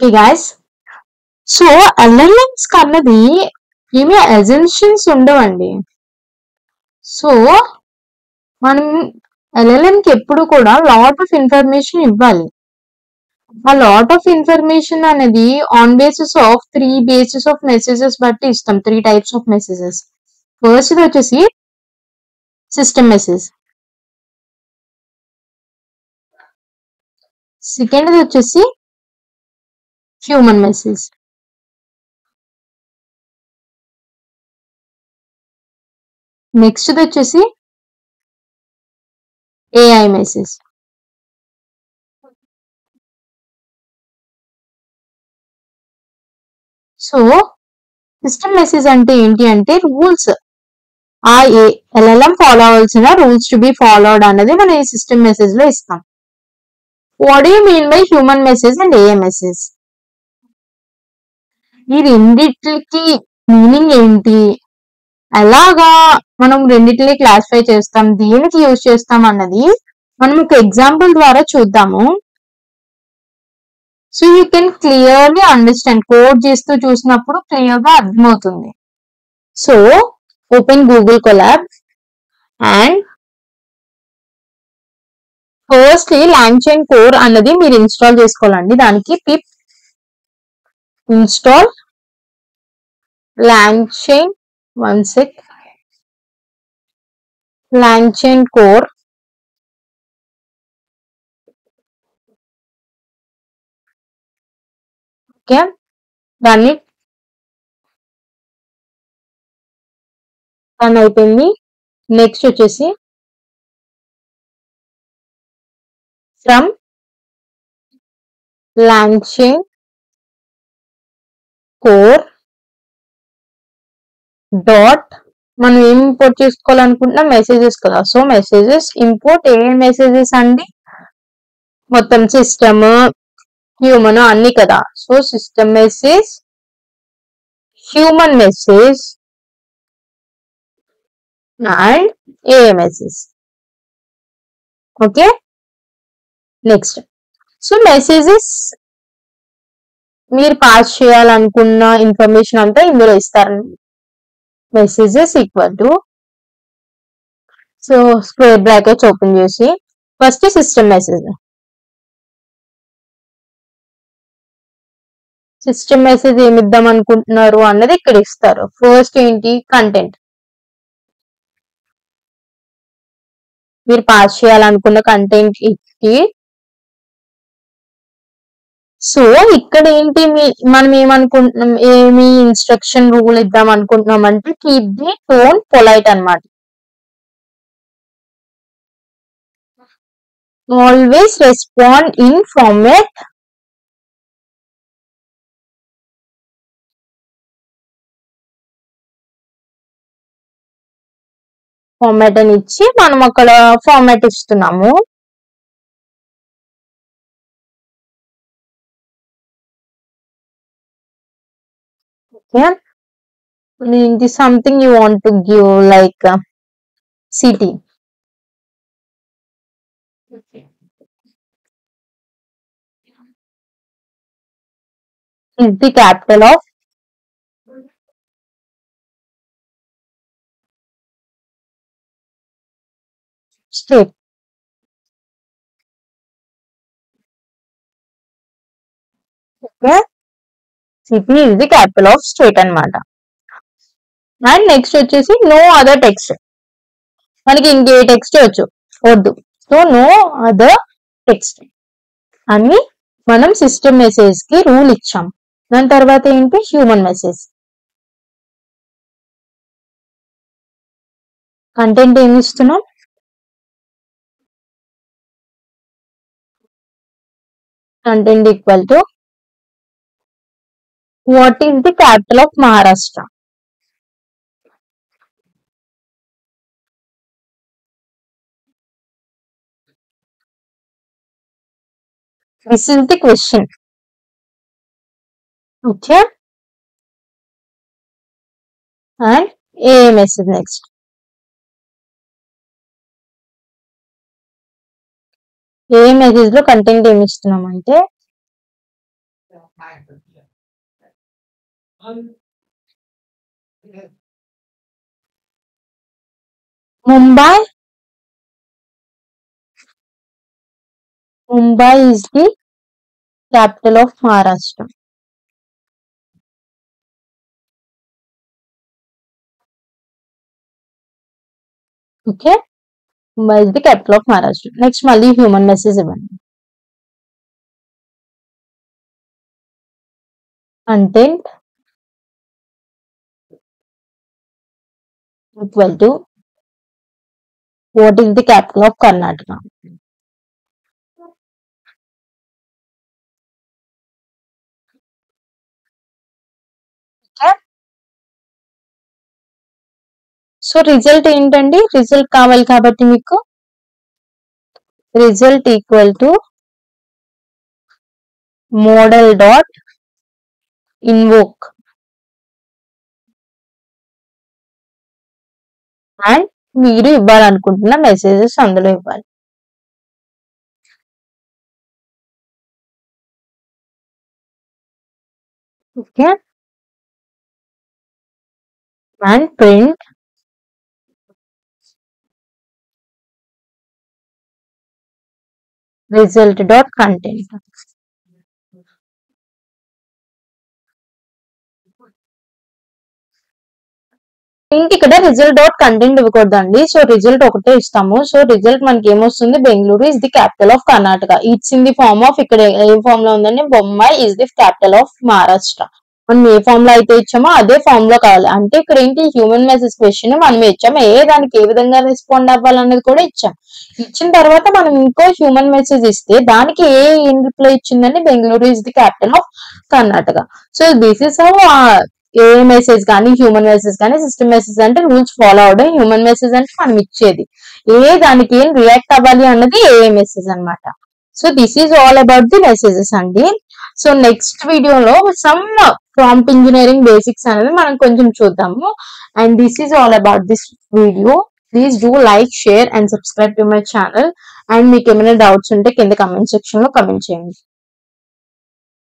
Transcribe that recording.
Okay guys, so LLMs కన్నది ఏమీ assumptions ఉండవండి. సో మనం LLM కి ఎప్పుడు కూడా లాట్ ఆఫ్ ఇన్ఫర్మేషన్ ఇవ్వాలి. ఆ లాట్ ఆఫ్ ఇన్ఫర్మేషన్ అనేది on basis of 3 basis of messages బట్టి ఇస్తాం. 3 టైప్స్ ఆఫ్ మెసేజెస్. ఫస్ట్ వచ్చేసి సిస్టమ్ మెసేజ్, సెకండ్ వచ్చేసి హ్యూమన్ మెసేజ్, నెక్స్ట్ వచ్చేసి AI message. So system message అంటే ఏంటి అంటే రూల్స్, ఆ LLM ఫాలో అవ్వాల్సిన రూల్స్ టు బి ఫాలోడ్ అనేది మనం ఈ సిస్టమ్ మెసేజ్ లో ఇస్తాం. What do you mean by human message and AI message? ఈ రెండిటికి మీనింగ్ ఏంటి, ఎలాగా మనం రెండిటిని క్లాసిఫై చేస్తాం, దేనికి యూజ్ చేస్తాం అన్నది మనం ఒక ఎగ్జాంపుల్ ద్వారా చూద్దాము. So you can clearly understand. Code చేస్తూ చూసినప్పుడు క్లియర్ గా అర్థమవుతుంది. So open Google Colab and firstly LangChain core అన్నది మీరు ఇన్స్టాల్ చేసుకోవాలండి. దానికి pip install LangChain, one sec, LangChain core. Okay, దాన్ని రన్ అయిపోయింది. నెక్స్ట్ వచ్చేసి ఫ్రమ్ లాంగ్చైన్ కోర్ డాట్, మనం ఏం ఇంపోర్ట్ చేసుకోవాలనుకుంటున్నాం, మెసేజెస్ కదా. So messages import AI messages అండి, మొత్తం సిస్టమ్ హ్యూమన్ అన్ని కదా. So system message, human message and AI message. Okay, next. So messages మీరు పాస్ చేయాలనుకున్న ఇన్ఫర్మేషన్ అంతా ఇందులో ఇస్తారండి. Messages equal to, so square brackets open చేసి first system message. System message ఏమి ఇద్దాం అనుకుంటున్నారు అన్నది ఇక్కడ ఇస్తారు. ఫస్ట్ ఏంటి, కంటెంట్, మీరు పాస్ చేయాలనుకున్న కంటెంట్ ఇచ్చి. సో ఇక్కడ ఏంటి, మనం ఏమనుకుంటున్నాం, ఏమి ఇన్స్ట్రక్షన్ రూల్ ఇద్దాం అనుకుంటున్నాం అంటే కీప్ ది టోన్ పొలైట్ అన్నమాట. ఆల్వేస్ రెస్పాండ్ ఇన్ ఫార్మాట్ అని ఇచ్చి మనం అక్కడ ఫార్మాట్ ఇస్తున్నాము. ఓకే, ఏంటి something you want to give like city. is the capital of state. Okay, city is the capital of state అన్నమాట. అండ్ నెక్స్ట్ వచ్చేసి no other text, మనకి ఇంకే టెక్స్ట్ వచ్చు వద్దు. సో నో అదర్ టెక్స్ట్ అని మనం సిస్టమ్ మెసేజ్ కి rule ఇచ్చాం. దాని తర్వాత ఏంటి, హ్యూమన్ మెసేజ్. కంటెంట్ ఏమి ఇస్తున్నాం, content equal to what is the capital of Maharashtra. This is the question. Okay, and AI message next. A message లో కంటెంట్ ఏమి ఇస్తున్నాం అంటే Mumbai. Mumbai is the capital of Maharashtra. Okay. Mumbai is the capital of Maharashtra. Next, mali human message ఇవ్వండి. Content equal to what is the capital of Karnataka? Okay. So result ఏంటండి? Result కావాలి కాబట్టి మీకు result equal to model dot invoke and మీరు ఇవ్వాలనుకుంటున్న messages అందులో ఇవ్వాలి. Okay. And print result dot content. ఇంక ఇక్కడ రిజల్ట్ డాట్ కంటెంట్ ఇవ్వకూడదండి. సో రిజల్ట్ ఒకటే ఇస్తాము. సో రిజల్ట్ మనకి ఏమొస్తుంది? Bengaluru is the capital of Karnataka. It's in the form of ఇక్కడ ఏ ఫార్మ్ లో ఉందండి? Bombay is the capital of Maharashtra. మనం ఏ ఫామ్ లో అయితే ఇచ్చామో అదే ఫామ్ లో కావాలి. అంటే ఇక్కడ ఏంటి? హ్యూమన్ మెసేజ్ క్వశ్చన్ మనం ఇచ్చాము. దానికి ఏ విధంగా రెస్పాండ్ అవ్వాలన్నది కూడా ఇచ్చాం. ఇచ్చిన తర్వాత మనం ఇంకో హ్యూమన్ మెసేజ్ ఇస్తే దానికి ఏం రిప్లై ఇచ్చిందండి? Bengaluru is the capital of Karnataka. So this is how AI message కానీ హ్యూమన్ మెసేజ్ కానీ సిస్టమ్ మెసేజ్ అంటే రూల్స్ ఫాలో అవడం. హ్యూమన్ మెసేజ్ అంటే మనం ఇచ్చేది దానికి ఏం రియాక్ట్ అవ్వాలి అన్నది ఏ మెసేజ్ అన్నమాట. So this is all about the messages అండి. సో నెక్స్ట్ వీడియోలో సమ్ ప్రాంప్ట్ ఇంజనీరింగ్ బేసిక్స్ అనేది మనం కొంచెం చూద్దాము. And this is all about this video. Please do like, share and subscribe to my channel. And మీకు ఏమైనా doubts ఉంటే కింద కమెంట్ సెక్షన్ లో కమెంట్ చేయండి.